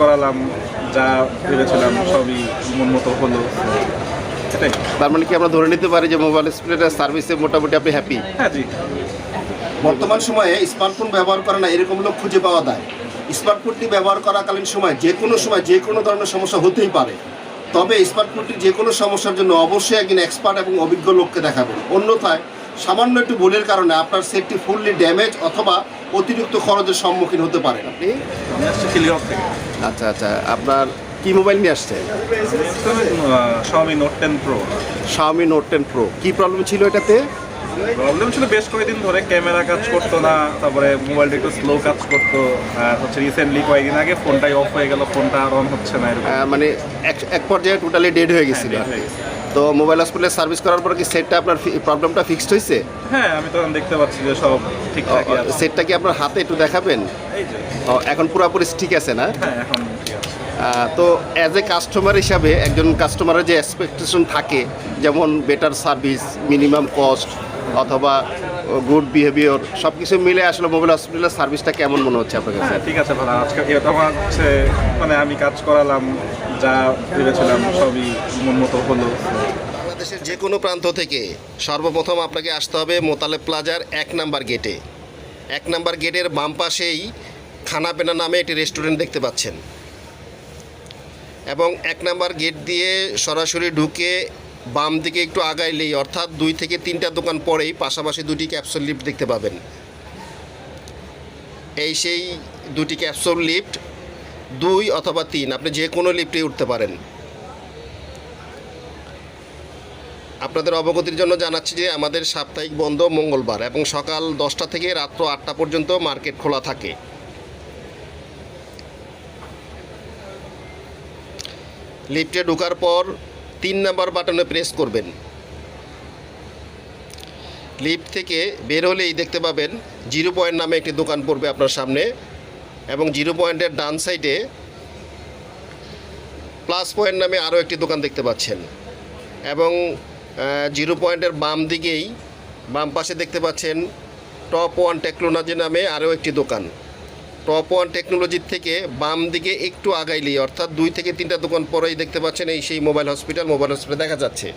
করালাম, যা ভেবেছিলাম সবই মন মতো হলো। সেটাই। তার মানে কি আমরা ধরে নিতে পারি যে মোবাইল হসপিটালের সার্ভিসে মোটামুটি আপনি হ্যাপি? হ্যাঁ জি। বর্তমান সময়ে স্মার্টফোন ব্যবহার করে না এরকম লোক খুঁজে পাওয়া যায়। স্মার্টফোনটি ব্যবহার করাকালীন সময় যে কোনো ধরনের সমস্যা হতেই পারে, তবে স্মার্টফোনটির যে কোনো সমস্যার জন্য অবশ্যই একজন এক্সপার্ট এবং অভিজ্ঞ লোককে দেখাবেন। অন্যথায় সামান্য একটু ভুলের কারণে আপনার সেটটি ফুললি ড্যামেজ অথবা অতিরিক্ত খরচের সম্মুখীন হতে পারেন। আপনি আমি আসছি শিলিগুড়ি থেকে। আচ্ছা আচ্ছা, আপনার কি মোবাইল নিয়ে আসছেন? Xiaomi Note 10 Pro। Xiaomi Note 10 Pro। কি প্রবলেম ছিল এটাতে? প্রবলেম ছিল বেশ কয়েকদিন ধরে, ক্যামেরা কাজ করতো না, তারপরে মোবাইলটা একটু স্লো কাজ করতো, আর হচ্ছে রিসেন্টলি কয়েকদিন আগে ফোনটাই অফ হয়ে গেল, ফোনটা আর অন হচ্ছে না এরকম। মানে এক পর্যায়ে টোটালি ডেড হয়ে গেছিল। dead হয়ে গেছে। তো মোবাইল হসপিটালে সার্ভিস করার পর কি সেটটা আপনার প্রবলেমটা ফিক্সড হয়েছে? হ্যাঁ, আমি তখন দেখতে পাচ্ছি যে সব ঠিকঠাকই আছে। সেটটা কি আপনার হাতে একটু দেখাবেন? এই যে। এখন পুরোপুরি ঠিক আছে না? হ্যাঁ, এখন ঠিক আছে। তো অ্যাজ এ কাস্টমার হিসাবে একজন কাস্টমারের যে এক্সপেকটেশন থাকে, যেমন বেটার সার্ভিস, মিনিমাম কস্ট অথবা গুড বিহেভিয়ার, সব কিছু মিলে আসলে মোবাইল হসপিটালের সার্ভিসটা কেমন মনে হচ্ছে আপনার কাছে? হ্যাঁ, ঠিক আছে ভালো। আজকে এটা আমার হচ্ছে মানে আমি কাজ করালাম, যা ভেবেছিলাম সবই মন মতো হলো। বাংলাদেশের যে কোনো প্রান্ত থেকে সর্বপ্রথম আপনাকে আসতে হবে মোতালেব প্লাজার 1 নাম্বার গেটে। 1 নাম্বার গেটের বাম পাশেই খানাপেনা নামে একটি রেস্টুরেন্ট দেখতে পাচ্ছেন, এবং 1 নাম্বার গেট দিয়ে সরাসরি ঢুকে বাম দিকে একটু আগাইলেই, অর্থাৎ 2 থেকে 3টা দোকান পরেই পাশাপাশি 2টি ক্যাপসুল লিফট দেখতে পাবেন। এই সেই 2টি ক্যাপসুল লিফট, 2 অথবা 3, আপনি যে কোনো লিফটে উঠতে পারেন। আপনাদের অবগতির জন্য জানাচ্ছি যে আমাদের সাপ্তাহিক বন্ধ মঙ্গলবার, এবং সকাল 10টা থেকে রাত্র 8টা পর্যন্ত মার্কেট খোলা থাকে। লিফটে ঢোকার পর 3 নাম্বার বাটনে প্রেস করবেন। লিফট থেকে বের হলেই দেখতে পাবেন 0 পয়েন্ট নামে একটি দোকান পড়বে আপনার সামনে, এবং 0 পয়েন্টের ডান সাইডে প্লাস পয়েন্ট নামে আরও একটি দোকান দেখতে পাচ্ছেন, এবং 0 পয়েন্টের বাম দিকেই বাম পাশে দেখতে পাচ্ছেন টপ 1 টেকনোলজি নামে আরও একটি দোকান। টপ 1 টেকনোলজির থেকে বাম দিকে একটু আগাইলেই, অর্থাৎ 2 থেকে 3টা দোকান পরেই দেখতে পাচ্ছেন এই সেই মোবাইল হসপিটাল দেখা যাচ্ছে।